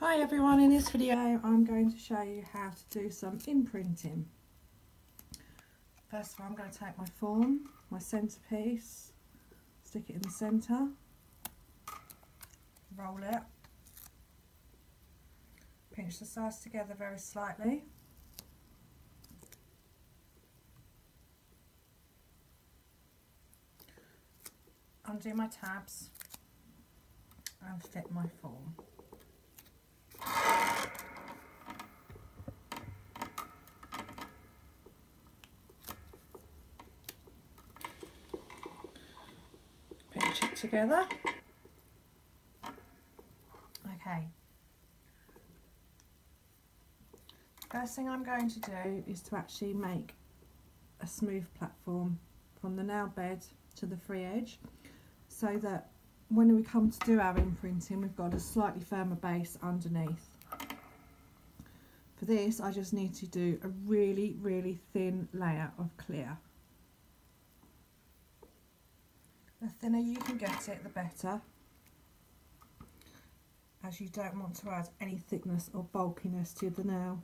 Hi everyone, in this video I'm going to show you how to do some imprinting. First of all, I'm going to take my form, my centrepiece, stick it in the centre, roll it, pinch the sides together very slightly, undo my tabs and fit my form. Pinch it together. Okay. First thing I'm going to do is to actually make a smooth platform from the nail bed to the free edge, so that when we come to do our imprinting we've got a slightly firmer base underneath. For this I just need to do a really thin layer of clear. The thinner you can get it, the better, as you don't want to add any thickness or bulkiness to the nail.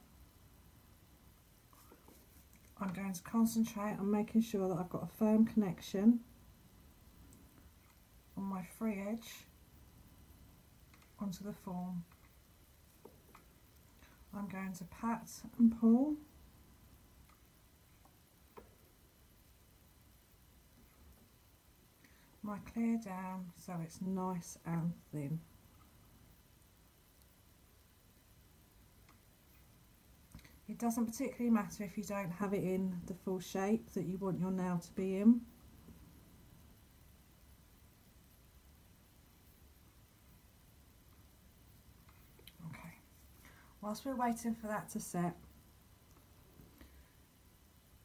I'm going to concentrate on making sure that I've got a firm connection on my free edge onto the form. I'm going to pat and pull my clear down so it's nice and thin. It doesn't particularly matter if you don't have it in the full shape that you want your nail to be in. Okay, whilst we're waiting for that to set,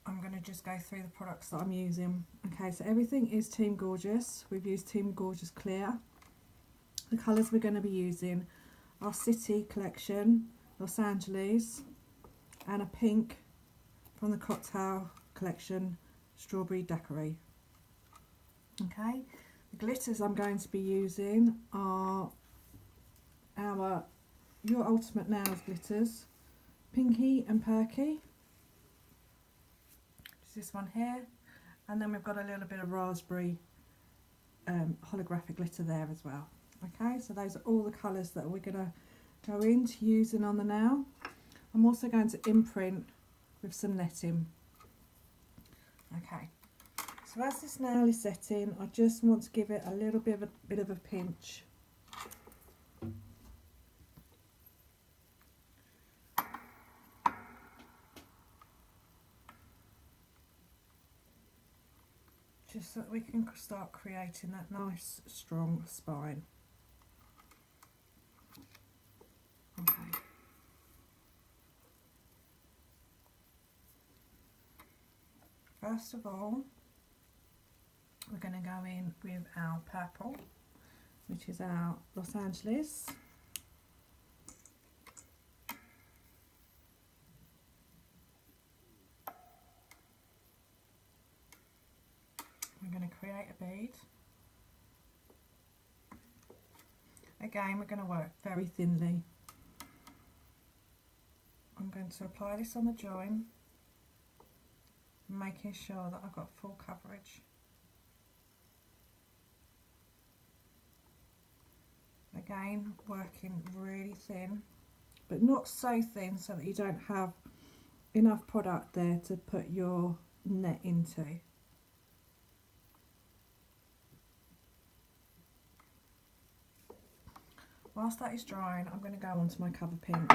I'm going to just go through the products that I'm using. Okay, so everything is Team Gorgeous. We've used Team Gorgeous Clear. The colours we're going to be using are City Collection, Los Angeles, and a pink from the Cocktail Collection, Strawberry Daiquiri. Okay, the glitters I'm going to be using are our Your Ultimate Nails glitters, Pinky and Perky. This one here, and then we've got a little bit of raspberry holographic glitter there as well. Okay, so those are all the colours that we're going to go into using on the nail. I'm also going to imprint with some netting. Okay, so as this nail is setting, I just want to give it a little bit of a pinch. Just so that we can start creating that nice strong spine. Okay. First of all, we're going to go in with our purple, which is our Los Angeles. We're going to create a bead. Again, we're going to work very thinly. I'm going to apply this on the join, making sure that I've got full coverage. Again, working really thin, but not so thin so that you don't have enough product there to put your net into. Whilst that is drying, I'm going to go on to my cover pin.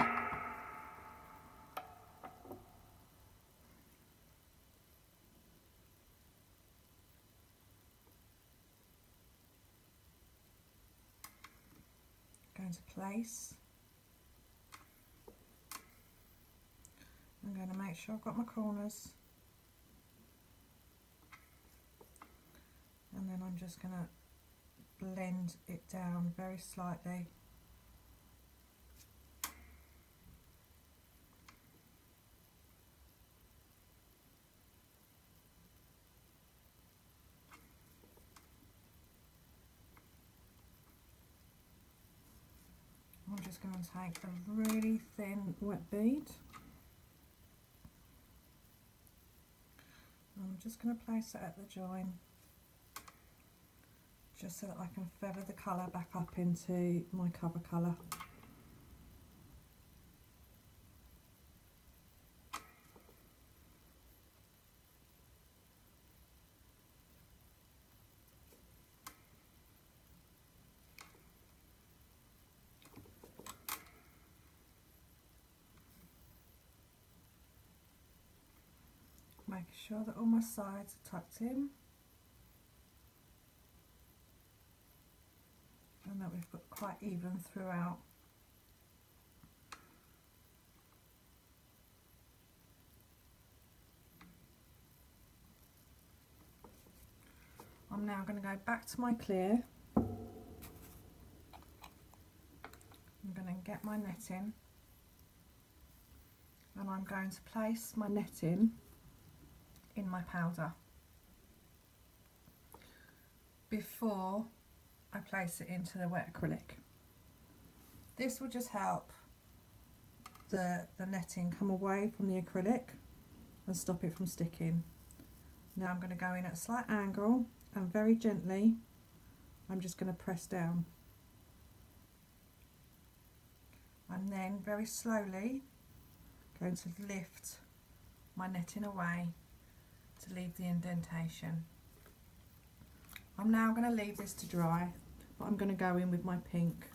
Going to place. I'm going to make sure I've got my corners, and then I'm just going to blend it down very slightly. I'm just going to take a really thin wet bead. I'm just going to place it at the join, just so that I can feather the colour back up into my cover colour. Making sure that all my sides are tucked in and that we've got quite even throughout. I'm now going to go back to my clear. I'm going to get my netting and I'm going to place my netting in my powder before I place it into the wet acrylic. This will just help the netting come away from the acrylic and stop it from sticking. Now I'm going to go in at a slight angle and very gently I'm just going to press down. I'm then very slowly going to lift my netting away to leave the indentation. I'm now going to leave this to dry, but I'm going to go in with my pink.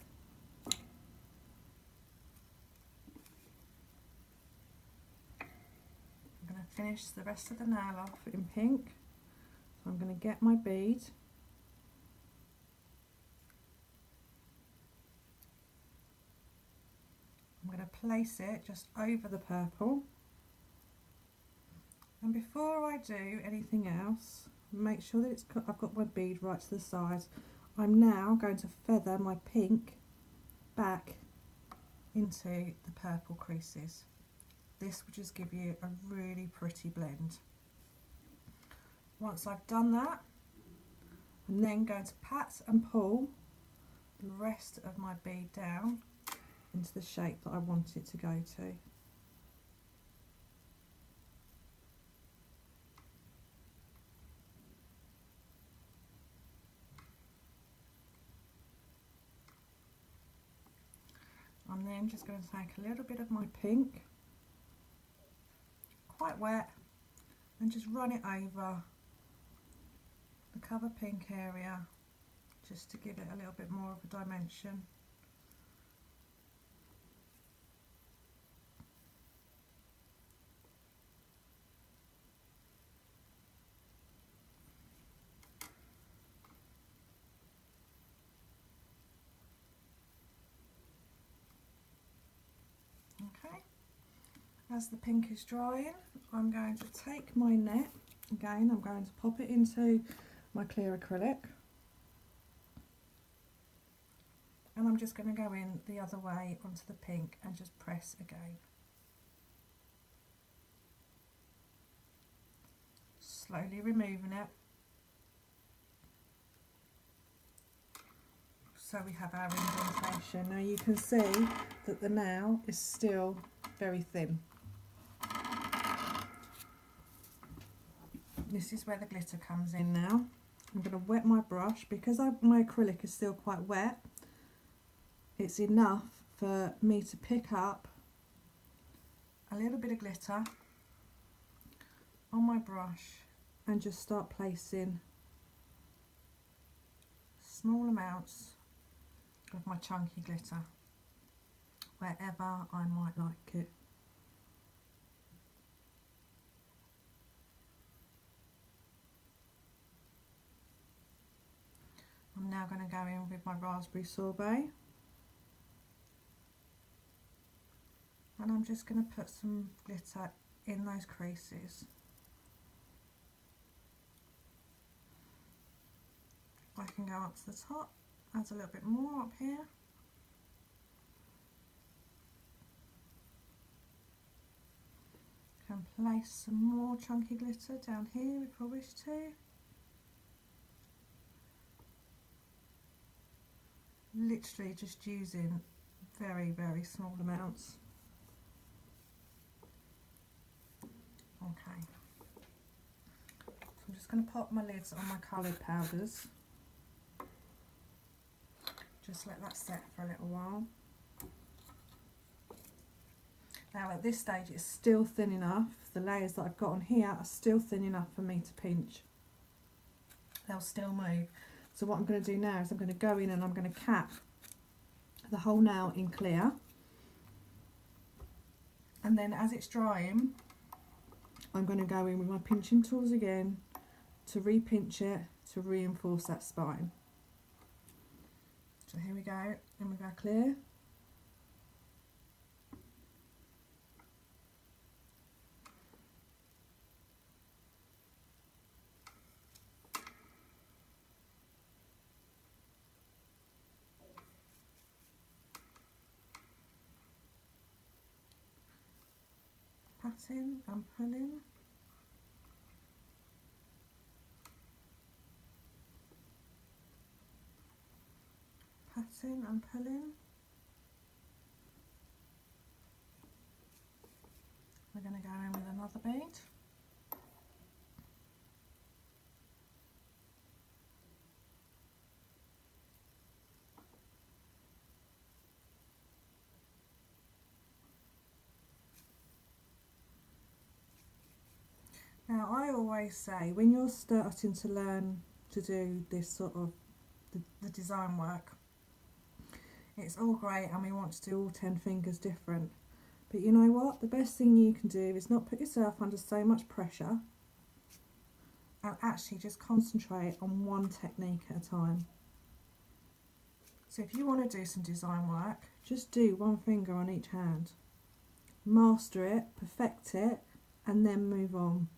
I'm going to finish the rest of the nail off in pink. So I'm going to get my bead. I'm going to place it just over the purple. And before I do anything else, make sure that I've got my bead right to the side. I'm now going to feather my pink back into the purple creases. This will just give you a really pretty blend. Once I've done that, I'm then going to pat and pull the rest of my bead down into the shape that I want it to go to. I'm then just going to take a little bit of my pink, quite wet, and just run it over the cover pink area just to give it a little bit more of a dimension. Okay, as the pink is drying, I'm going to take my net, again I'm going to pop it into my clear acrylic and I'm just going to go in the other way onto the pink and just press again. Slowly removing it so we have our indentation. Now you can see that the nail is still very thin. This is where the glitter comes in now. I'm going to wet my brush because my acrylic is still quite wet. It's enough for me to pick up a little bit of glitter on my brush and just start placing small amounts of my chunky glitter wherever I might like it. I'm now going to go in with my raspberry sorbet and I'm just going to put some glitter in those creases. I can go up to the top, add a little bit more up here. Can place some more chunky glitter down here if I wish to. Literally just using very, very small amounts. Okay. So I'm just going to pop my lids on my coloured powders. Just let that set for a little while. Now at this stage it's still thin enough, the layers that I've got on here are still thin enough for me to pinch. They'll still move. So what I'm going to do now is I'm going to go in and I'm going to cap the whole nail in clear. And then as it's drying, I'm going to go in with my pinching tools again to re-pinch it to reinforce that spine. So here we go, and we go clear. Patting and pulling. Patting and pulling. We're going to go in with another bead. Now I always say when you're starting to learn to do this sort of the design work, it's all great and we want to do all 10 fingers different, but you know what, the best thing you can do is not put yourself under so much pressure and actually just concentrate on one technique at a time. So if you want to do some design work, just do one finger on each hand, master it, perfect it, and then move on.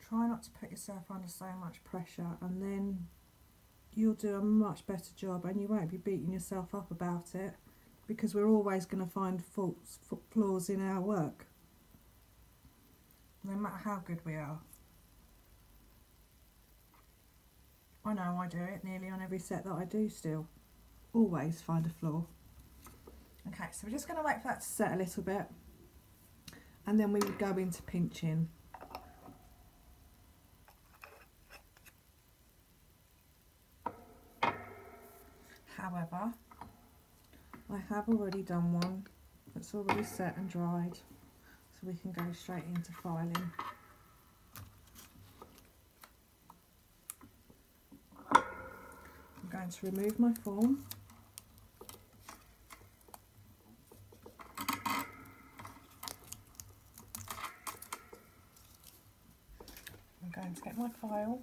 Try not to put yourself under so much pressure, and then you'll do a much better job and you won't be beating yourself up about it, because we're always going to find flaws in our work, no matter how good we are. I know I do it nearly on every set that I do still. Always find a flaw. Okay, so we're just going to wait for that to set a little bit and then we would go into pinching. However, I have already done one that's already set and dried, so we can go straight into filing. I'm going to remove my form. I'm going to get my file.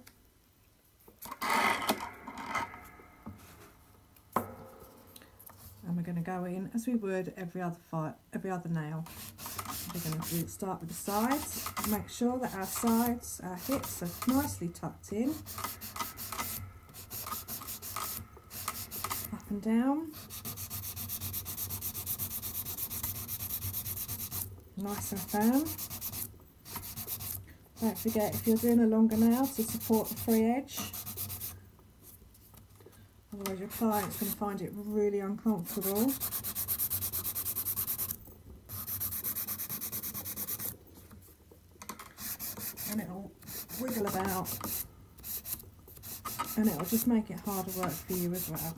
And we're going to go in as we would every other nail. We're going to start with the sides. Make sure that our sides, our hips are nicely tucked in. Up and down. Nice and firm. Don't forget, if you're doing a longer nail, to support the free edge. Otherwise your client's going to find it really uncomfortable. And it'll wiggle about. And it'll just make it harder work for you as well.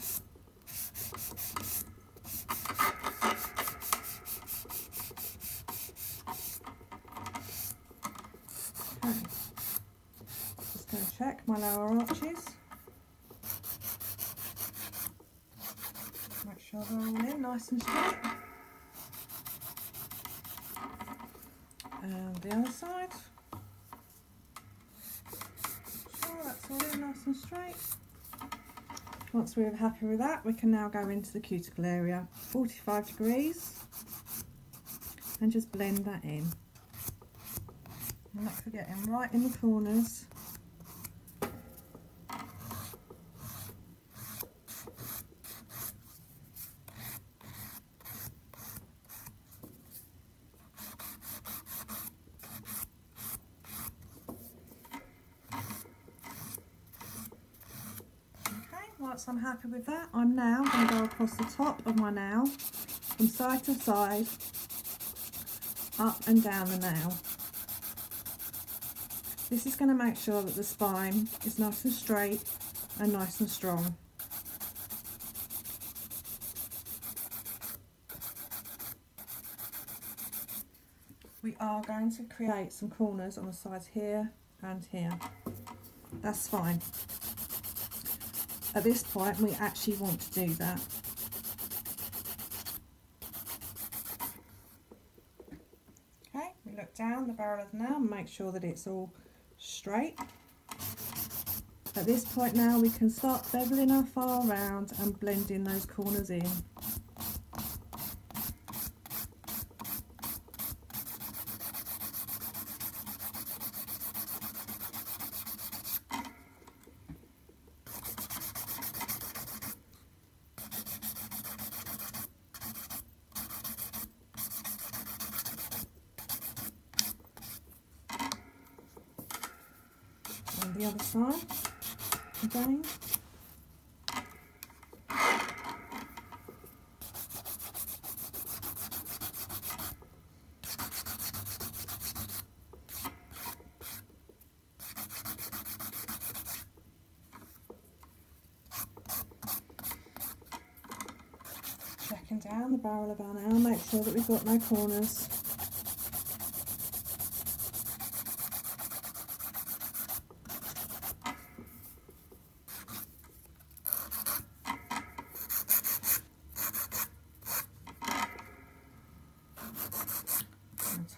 Okay. Just going to check my lower arches. Make sure they're all in nice and straight. And the other side. Sure, that's all in nice and straight. Once we're happy with that, we can now go into the cuticle area, 45 degrees, and just blend that in. And not forgetting, right in the corners. once I'm happy with that, I'm now going to go across the top of my nail from side to side, up and down the nail. This is going to make sure that the spine is nice and straight and nice and strong. We are going to create some corners on the sides here and here. That's fine. At this point, we actually want to do that. Okay, we look down the barrel of the nail and make sure that it's all straight. At this point now, we can start beveling our file around and blending those corners in. And the other side again. Checking down the barrel of our nail, make sure that we've got no corners.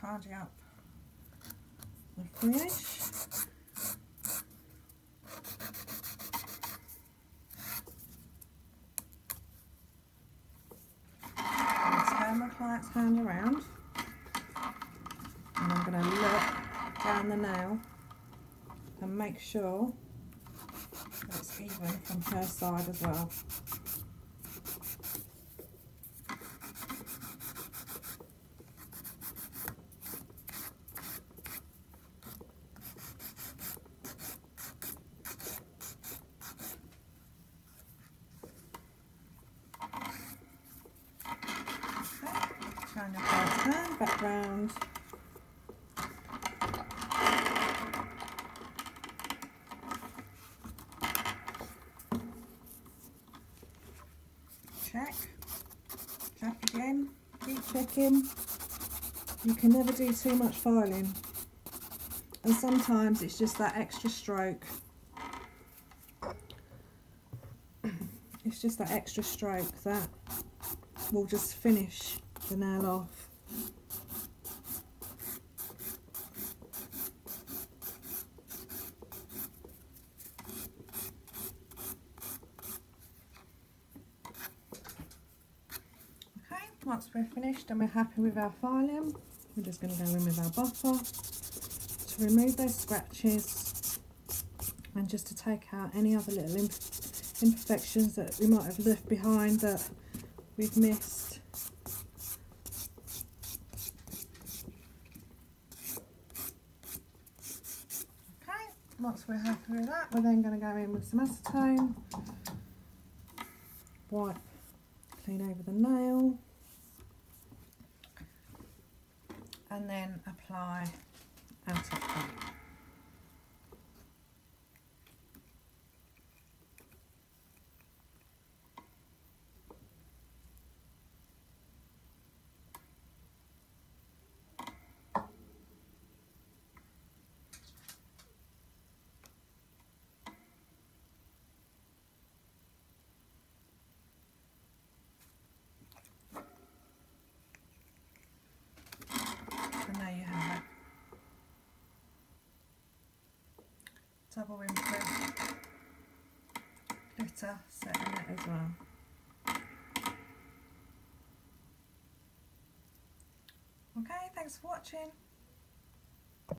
Tidy up the finish. Turn my client's hand around and I'm going to look down the nail and make sure that it's even from her side as well. Turn your client's hand back round. Check. Check again. Keep checking. You can never do too much filing. And sometimes it's just that extra stroke. It's just that extra stroke that will just finish the nail off. Okay, once we're finished and we're happy with our filing, we're just going to go in with our buffer to remove those scratches and just to take out any other little imperfections that we might have left behind that we've missed. Once we're happy with that, we're then going to go in with some acetone, wipe clean over the nail, and then apply our top coat. And there you have it. Double imprint glitter set in it as well. Okay, thanks for watching.